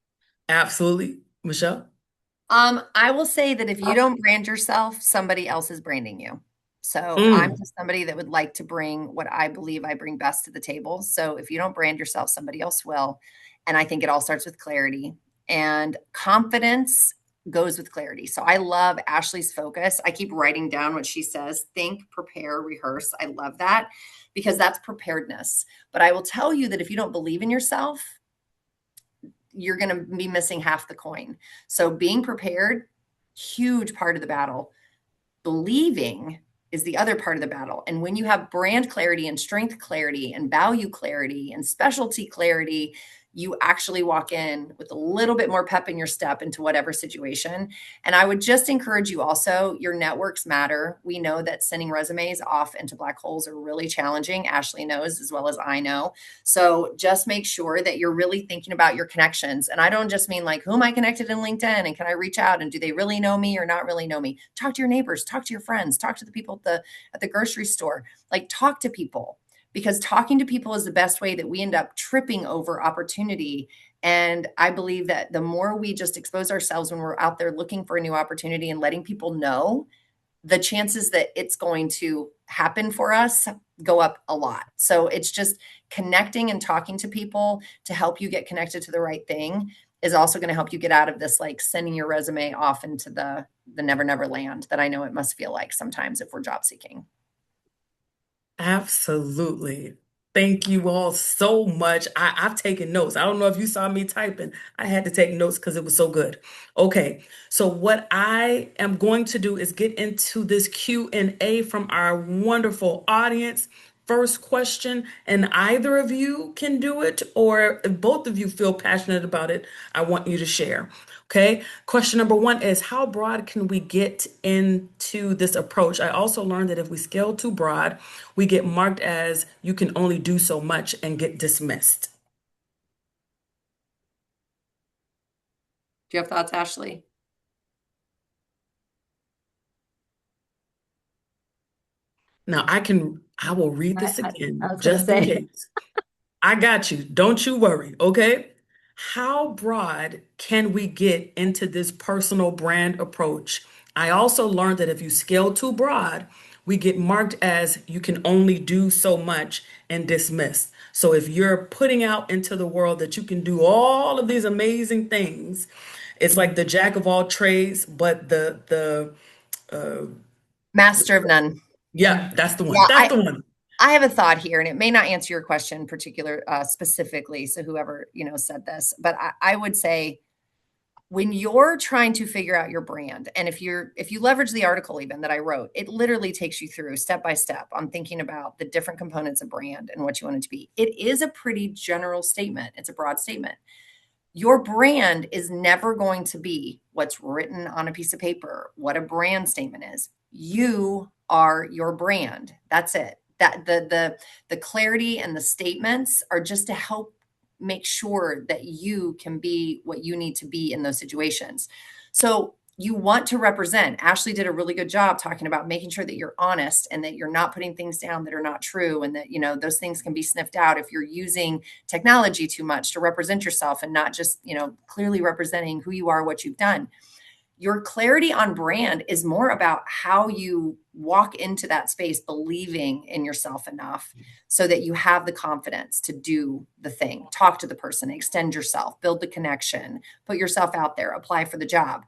Absolutely. Michelle?
I will say that if you don't brand yourself, somebody else is branding you. So I'm
Mm.
just somebody that would like to bring what I believe I bring best to the table. So if you don't brand yourself, somebody else will. And I think it all starts with clarity, and confidence goes with clarity. So I love Ashley's focus. I keep writing down what she says: think, prepare, rehearse. I love that because that's preparedness. But I will tell you that if you don't believe in yourself, you're going to be missing half the coin. So being prepared, huge part of the battle. Believing is the other part of the battle. And when you have brand clarity and strength clarity and value clarity and specialty clarity, you actually walk in with a little bit more pep in your step into whatever situation. And I would just encourage you also, your networks matter. We know that sending resumes off into black holes are really challenging. Ashley knows as well as I know. So just make sure that you're really thinking about your connections. And I don't just mean like, who am I connected in LinkedIn and can I reach out and do they really know me or not really know me? Talk to your neighbors, talk to your friends, talk to the people at the grocery store. Like, talk to people, because talking to people is the best way that we end up tripping over opportunity. And I believe that the more we just expose ourselves when we're out there looking for a new opportunity and letting people know, the chances that it's going to happen for us go up a lot. So it's just connecting and talking to people to help you get connected to the right thing is also going to help you get out of this, like sending your resume off into the never never land that I know it must feel like sometimes if we're job seeking.
Absolutely. Thank you all so much. I've taken notes. I don't know if you saw me typing. I had to take notes because it was so good. Okay, so what I am going to do is get into this Q&A from our wonderful audience. First question, and either of you can do it, or if both of you feel passionate about it, I want you to share. Okay. Question number one is, how broad can we get into this approach? I also learned that if we scale too broad, we get marked as you can only do so much and get dismissed.
Do you have thoughts, Ashley?
Now, I will read this
I
again
was gonna
just in
say.
case. I got you. Don't you worry. Okay. How broad can we get into this personal brand approach? I also learned that if you scale too broad, we get marked as you can only do so much and dismissed. So if you're putting out into the world that you can do all of these amazing things, it's like the jack of all trades, but
Master of none.
yeah, that's the one.
Yeah,
That's the one.
I have a thought here, and it may not answer your question particular specifically. So whoever said this, but I would say when you're trying to figure out your brand, and if you leverage the article even that I wrote, it literally takes you through step by step on thinking about the different components of brand and what you want it to be. It is a pretty general statement. It's a broad statement. Your brand is never going to be what's written on a piece of paper, what a brand statement is. You are your brand. That's it. That the clarity and the statements are just to help make sure that you can be what you need to be in those situations. So you want to represent. Ashley did a really good job talking about making sure that you're honest and that you're not putting things down that are not true, and that, those things can be sniffed out if you're using technology too much to represent yourself and not just, clearly representing who you are, what you've done. Your clarity on brand is more about how you walk into that space believing in yourself enough so that you have the confidence to do the thing, talk to the person, extend yourself, build the connection, put yourself out there, apply for the job.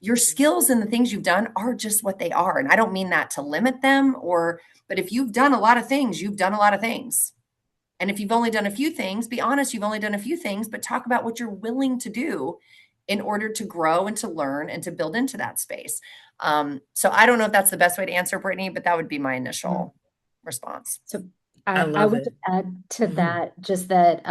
Your skills and the things you've done are just what they are. And I don't mean that to limit them, but if you've done a lot of things, you've done a lot of things. And if you've only done a few things, be honest, you've only done a few things, but talk about what you're willing to do in order to grow and to learn and to build into that space. So I don't know if that's the best way to answer, Brittany, but that would be my initial response.
So
I
I
love
would
it.
add to
Mhm.
that just that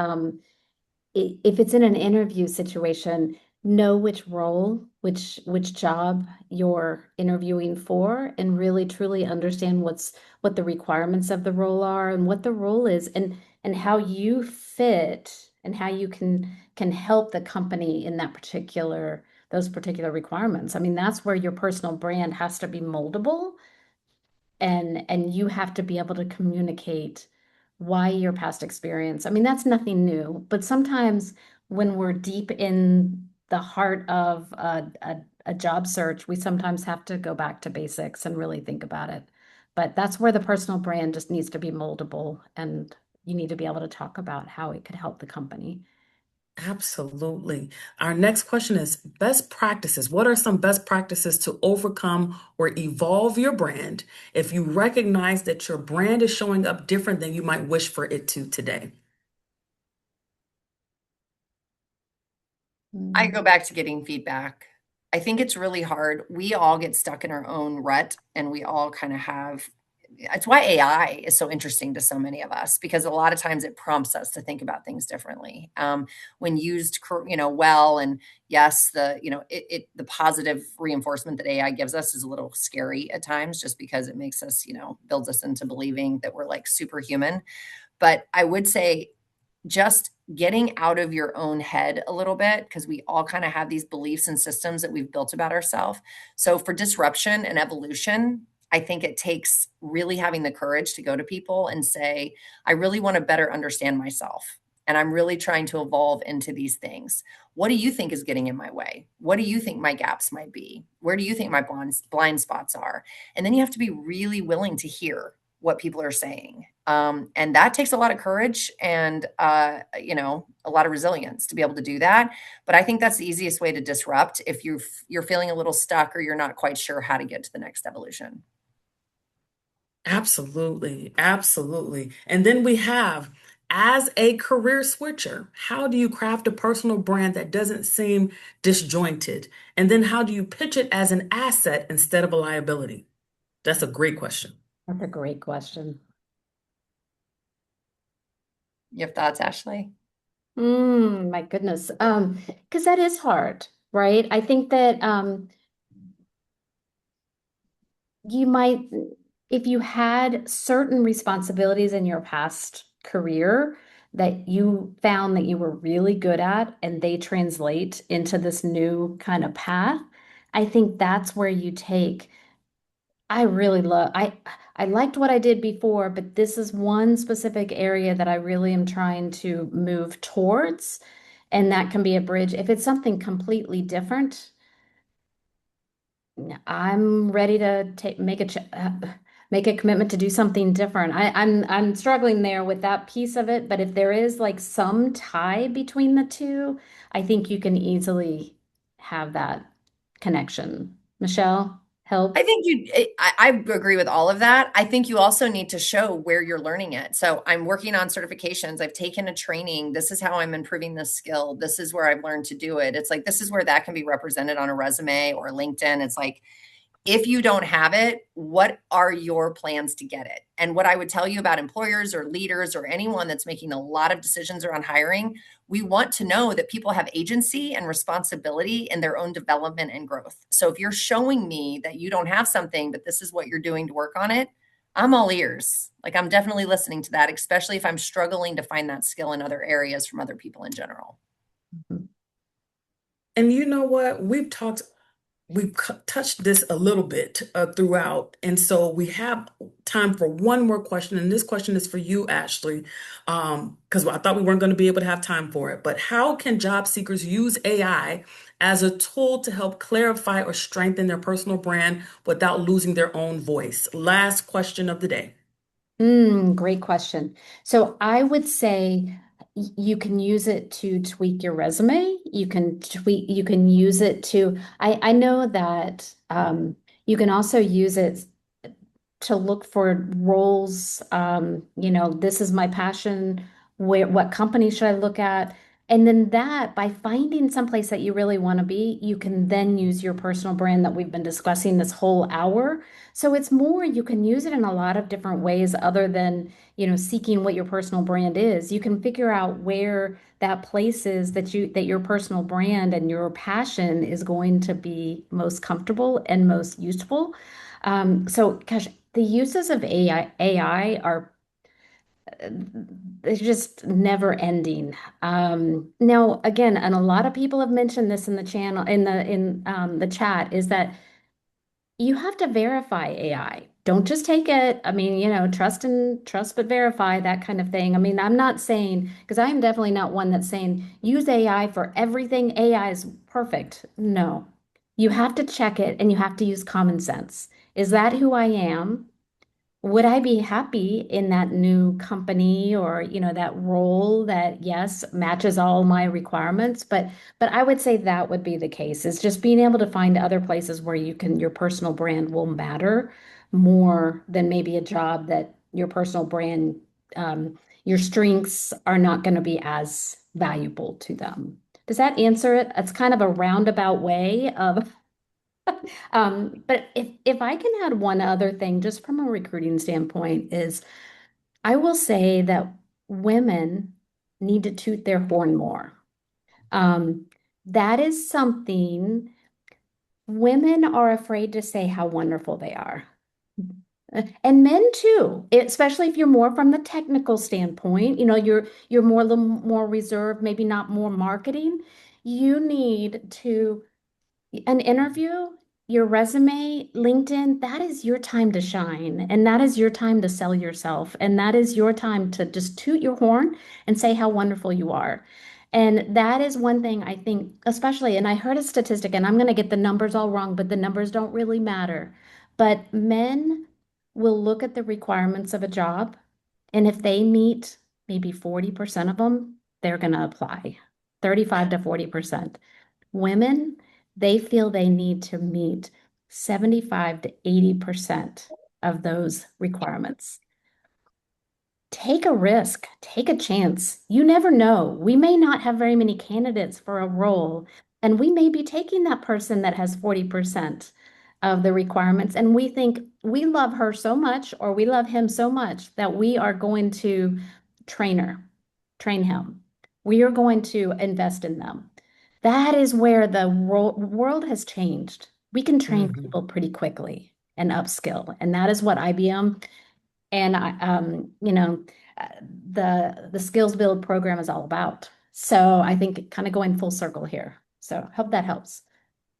if it's in an interview situation, know which role, which job you're interviewing for, and really truly understand what the requirements of the role are and what the role is, and how you fit and how you can help the company in that particular those particular requirements. I mean, that's where your personal brand has to be moldable, and you have to be able to communicate why your past experience. I mean, that's nothing new, but sometimes when we're deep in the heart of a job search, we sometimes have to go back to basics and really think about it. But that's where the personal brand just needs to be moldable, and you need to be able to talk about how it could help the company.
Absolutely. Our next question is best practices. What are some best practices to overcome or evolve your brand if you recognize that your brand is showing up different than you might wish for it to today?
I
Mm.
go back to getting feedback. I think it's really hard. We all get stuck in our own rut, and we all kind of have. It's why AI is so interesting to so many of us, because a lot of times it prompts us to think about things differently when used, well. And yes, the positive reinforcement that AI gives us is a little scary at times, just because it makes us, builds us into believing that we're like superhuman. But I would say just getting out of your own head a little bit, because we all kind of have these beliefs and systems that we've built about ourselves. So for disruption and evolution, I think it takes really having the courage to go to people and say, I really want to better understand myself. And I'm really trying to evolve into these things. What do you think is getting in my way? What do you think my gaps might be? Where do you think my blind spots are? And then you have to be really willing to hear what people are saying. And that takes a lot of courage and, a lot of resilience to be able to do that. But I think that's the easiest way to disrupt if you're feeling a little stuck or you're not quite sure how to get to the next evolution.
Absolutely. Absolutely. And then we have, as a career switcher, how do you craft a personal brand that doesn't seem disjointed? And then how do you pitch it as an asset instead of a liability? That's a great question.
That's a great question.
You have thoughts, Ashley?
My goodness. Because that is hard, right? I think that you might, if you had certain responsibilities in your past career that you found that you were really good at and they translate into this new kind of path, I think that's where you take I really love I liked what I did before, but this is one specific area that I really am trying to move towards, and that can be a bridge. If it's something completely different, I'm ready to make a commitment to do something different. I'm struggling there with that piece of it, but if there is like some tie between the two, I think you can easily have that connection. Michelle,
I
help.
think I agree with all of that. I think you also need to show where you're learning it. So I'm working on certifications. I've taken a training. This is how I'm improving this skill. This is where I've learned to do it. It's like, this is where that can be represented on a resume or LinkedIn. It's like, if you don't have it, what are your plans to get it? And what I would tell you about employers or leaders or anyone that's making a lot of decisions around hiring, we want to know that people have agency and responsibility in their own development and growth. So if you're showing me that you don't have something, but this is what you're doing to work on it, I'm all ears. Like, I'm definitely listening to that, especially if I'm struggling to find that skill in other areas from other people in general.
And you know what? We've talked we've touched this a little bit throughout, and so we have time for one more question. And this question is for you, Ashley, because I thought we weren't going to be able to have time for it. But how can job seekers use AI as a tool to help clarify or strengthen their personal brand without losing their own voice? Last question of the day.
Great question. So I would say you can use it to tweak your resume. You can use it to, I know that you can also use it to look for roles. This is my passion. What company should I look at? And then that, by finding someplace that you really want to be, you can then use your personal brand that we've been discussing this whole hour. So it's more, you can use it in a lot of different ways other than, seeking what your personal brand is. You can figure out where that place is that your personal brand and your passion is going to be most comfortable and most useful. So gosh, the uses of AI are it's just never ending. Now, again, and a lot of people have mentioned this in the channel, in the chat, is that you have to verify AI. Don't just take it. I mean, trust but verify, that kind of thing. I mean, I'm not saying, because I am definitely not one that's saying use AI for everything. AI is perfect. No, you have to check it and you have to use common sense. Is that who I am? Would I be happy in that new company or, that role that, yes, matches all my requirements? But I would say that would be the case, is just being able to find other places where your personal brand will matter more than maybe a job that your personal brand, your strengths are not going to be as valuable to them. Does that answer it? It's kind of a roundabout way of but if I can add one other thing, just from a recruiting standpoint, is I will say that women need to toot their horn more. Um, that is something women are afraid to say how wonderful they are. And men too, especially if you're more from the technical standpoint, you're more a little more reserved, maybe not more marketing. You need to An interview, your resume, LinkedIn, that is your time to shine. And that is your time to sell yourself. And that is your time to just toot your horn and say how wonderful you are. And that is one thing I think, especially, and I heard a statistic, and I'm going to get the numbers all wrong, but the numbers don't really matter. But men will look at the requirements of a job, and if they meet maybe 40% of them, they're going to apply. 35 to 40%. Women, they feel they need to meet 75 to 80% of those requirements. Take a risk, take a chance. You never know. We may not have very many candidates for a role, and we may be taking that person that has 40% of the requirements, and we think we love her so much or we love him so much that we are going to train her, train him. We are going to invest in them. That is where the world has changed. We can train
Mhm.
people pretty quickly and upskill, and that is what IBM and uh, the Skills Build program is all about. So I think kind of going full circle here. So hope that helps.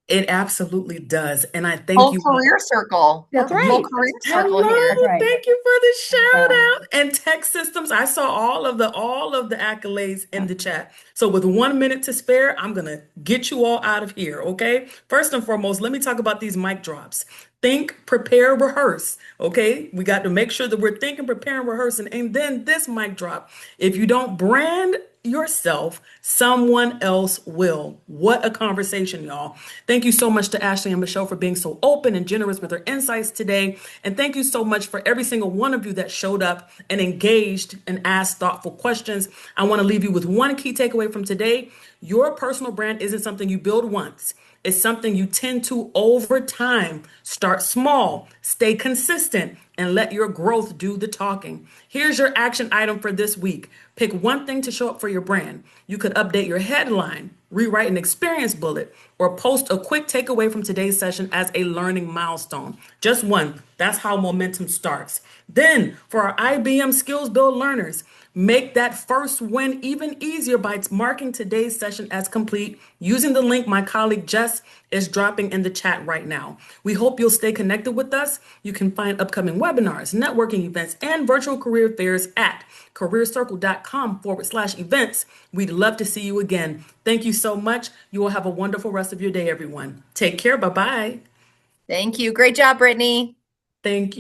It absolutely does. And I thank
Whole
you all.
career circle.
That's
We're full
right.
career circle
That's
Hello,
here.
right.
thank you for the shout
So,
out. And Tech Systems, I saw all of the accolades in
yeah.
the chat. So with 1 minute to spare, I'm gonna get you all out of here, okay? First and foremost, let me talk about these mic drops. Think, prepare, rehearse. Okay, we got to make sure that we're thinking, preparing, rehearsing. And then this mic drop. If you don't brand yourself, someone else will. What a conversation, y'all. Thank you so much to Ashley and Michelle for being so open and generous with her insights today. And thank you so much for every single one of you that showed up and engaged and asked thoughtful questions. I want to leave you with one key takeaway from today. Your personal brand isn't something you build once. It's something you tend to over time. Start small, stay consistent, and let your growth do the talking. Here's your action item for this week. Pick one thing to show up for your brand. You could update your headline, rewrite an experience bullet, or post a quick takeaway from today's session as a learning milestone. Just one. That's how momentum starts. Then, for our IBM Skills Build learners, Make that first win even easier by marking today's session as complete using the link my colleague Jess is dropping in the chat right now. We hope you'll stay connected with us. You can find upcoming webinars, networking events, and virtual career fairs at careercircle.com/events. We'd love to see you again. Thank you so much. You will have a wonderful rest of your day, everyone. Take care. Bye-bye.
Thank you. Great job, Brittany.
Thank you.